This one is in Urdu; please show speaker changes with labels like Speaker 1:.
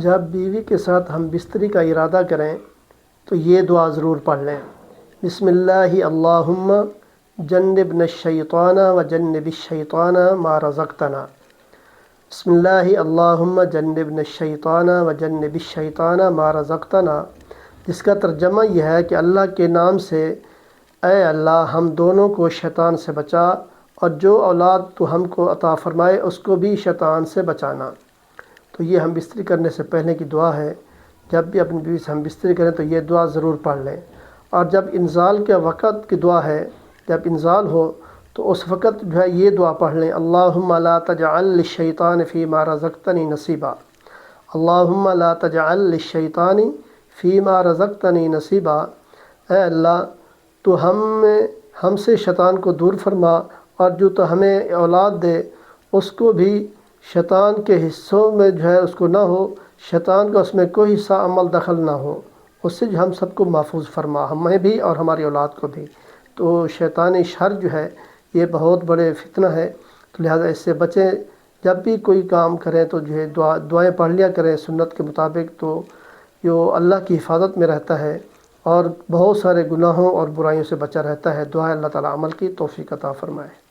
Speaker 1: جب بیوی کے ساتھ ہم بستری کا ارادہ کریں تو یہ دعا ضرور پڑھ لیں۔ بسم اللہ اللہم جنبنا الشیطان و جنب الشیطان ما رزقتنا۔ بسم اللہ اللہم جنبنا الشیطان و جنب الشیطان ما رزقتنا، جس کا ترجمہ یہ ہے کہ اللہ کے نام سے اے اللہ ہم دونوں کو شیطان سے بچا، اور جو اولاد تو ہم کو عطا فرمائے اس کو بھی شیطان سے بچانا۔ تو یہ ہم بستری کرنے سے پہلے کی دعا ہے۔ جب بھی اپنی بیوی سے ہم بستری کریں تو یہ دعا ضرور پڑھ لیں۔ اور جب انزال کے وقت کی دعا ہے، جب انزال ہو تو اس وقت جو ہے یہ دعا پڑھ لیں، اللہم لا تجعل للشیطان فیما رزقتنی نصیبا۔ اللہم لا تجعل للشیطان فیما رزقتنی نصیبا، اے اللہ تو ہم سے شیطان کو دور فرما، اور جو تو ہمیں اولاد دے اس کو بھی شیطان کے حصوں میں جو ہے اس کو نہ ہو، شیطان کا اس میں کوئی حصہ عمل دخل نہ ہو، اس سے جو ہم سب کو محفوظ فرما، ہمیں بھی اور ہماری اولاد کو بھی۔ تو شیطانی شر جو ہے یہ بہت بڑے فتنہ ہے، تو لہٰذا اس سے بچیں۔ جب بھی کوئی کام کریں تو جو ہے دعائیں پڑھ لیا کریں سنت کے مطابق، تو جو اللہ کی حفاظت میں رہتا ہے اور بہت سارے گناہوں اور برائیوں سے بچا رہتا ہے۔ دعا اللہ تعالیٰ عمل کی توفیق عطا فرمائے۔